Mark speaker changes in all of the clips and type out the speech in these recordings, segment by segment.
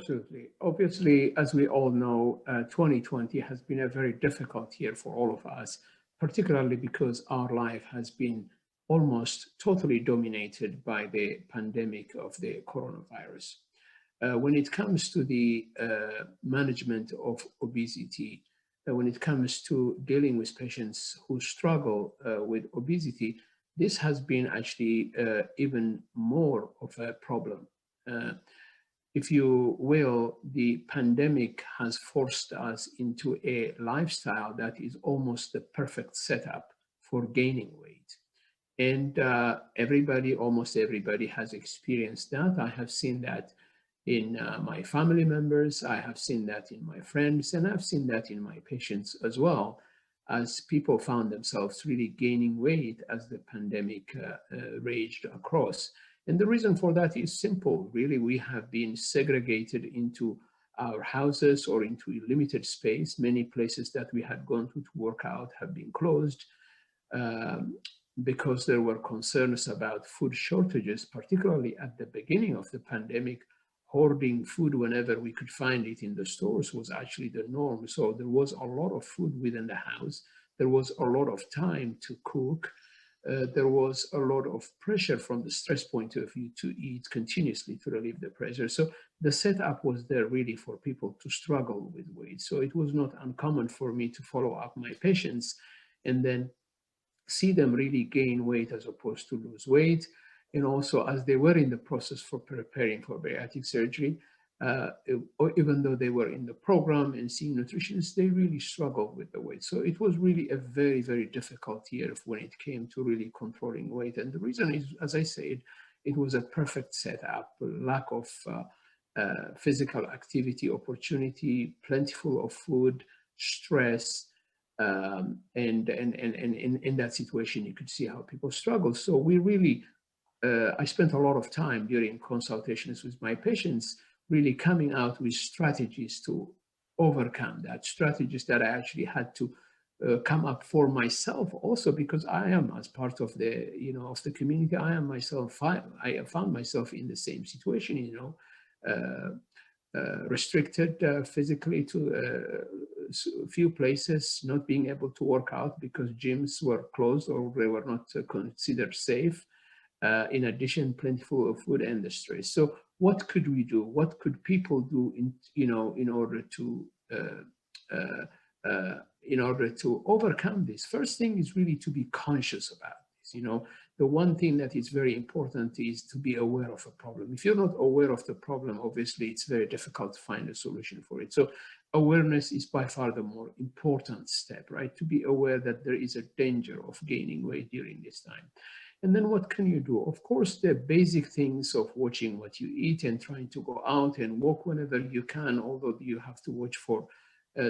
Speaker 1: Absolutely. Obviously, as we all know, 2020 has been a very difficult year for all of us, particularly because our life has been almost totally dominated by the pandemic of the coronavirus. When it comes to the management of obesity, when it comes to dealing with patients who struggle with obesity, this has been actually even more of a problem. Uh, if you will, the pandemic has forced us into a lifestyle that is almost the perfect setup for gaining weight. And almost everybody has experienced that. I have seen that in my family members, I have seen that in my friends, and I've seen that in my patients as well, as people found themselves really gaining weight as the pandemic raged across. And the reason for that is simple. Really, we have been segregated into our houses or into a limited space. Many places that we had gone to work out have been closed um, because there were concerns about food shortages, particularly at the beginning of the pandemic. Hoarding food whenever we could find it in the stores was actually the norm. So there was a lot of food within the house. There was a lot of time to cook. There was a lot of pressure from the stress point of view to eat continuously to relieve the pressure. So the setup was there really for people to struggle with weight. So it was not uncommon for me to follow up my patients and then see them really gain weight as opposed to lose weight. And also, as they were in the process for preparing for bariatric surgery, even though they were in the program and seeing nutritionists, they really struggled with the weight. So it was really a very, very difficult year when it came to really controlling weight. And the reason is, as I said, it was a perfect setup, lack of physical activity opportunity, plentiful of food, stress, and in that situation, you could see how people struggle. So we really, I spent a lot of time during consultations with my patients, really coming out with strategies to overcome that, strategies that I actually had to come up for myself also, because I am, as part of the, of the community, I am myself, I found myself in the same situation, restricted physically to a few places, not being able to work out because gyms were closed or they were not considered safe. In addition, plentiful of food and the stress. So what could we do? What could people do in order to overcome this? First thing is really to be conscious about this. The one thing that is very important is to be aware of a problem. If you're not aware of the problem, obviously it's very difficult to find a solution for it. So awareness is by far the more important step, right? To be aware that there is a danger of gaining weight during this time. And then what can you do? Of course, the basic things of watching what you eat and trying to go out and walk whenever you can, although you have to watch for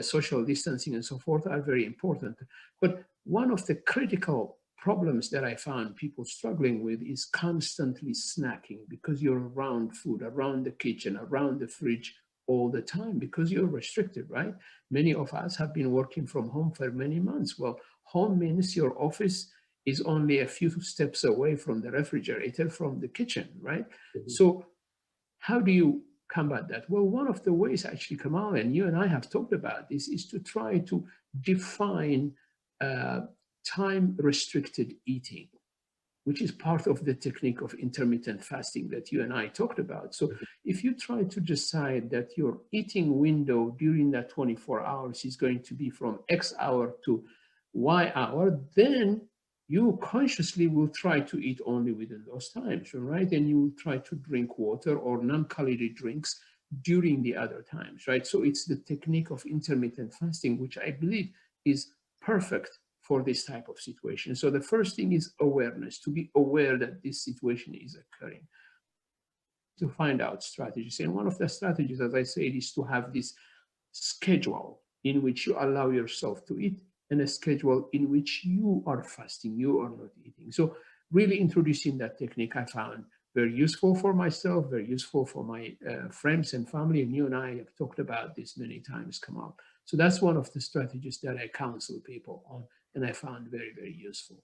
Speaker 1: social distancing and so forth, are very important. But one of the critical problems that I found people struggling with is constantly snacking, because you're around food, around the kitchen, around the fridge all the time because you're restricted, right? Many of us have been working from home for many months. Well, home means your office is only a few steps away from the refrigerator, from the kitchen, right? Mm-hmm. So how do you combat that? Well, one of the ways, actually, Kamal, and you and I have talked about this, is to try to define time-restricted eating, which is part of the technique of intermittent fasting that you and I talked about. So if you try to decide that your eating window during that 24 hours is going to be from X hour to Y hour, then you consciously will try to eat only within those times, right? And you will try to drink water or non-calorie drinks during the other times, right? So it's the technique of intermittent fasting, which I believe is perfect for this type of situation. So the first thing is awareness, to be aware that this situation is occurring, to find out strategies. And one of the strategies, as I said, is to have this schedule in which you allow yourself to eat, and a schedule in which you are fasting, you are not eating. So really introducing that technique I found very useful for myself, very useful for my friends and family, and you and I have talked about this many times, Kamal. So that's one of the strategies that I counsel people on, and I found very, very useful.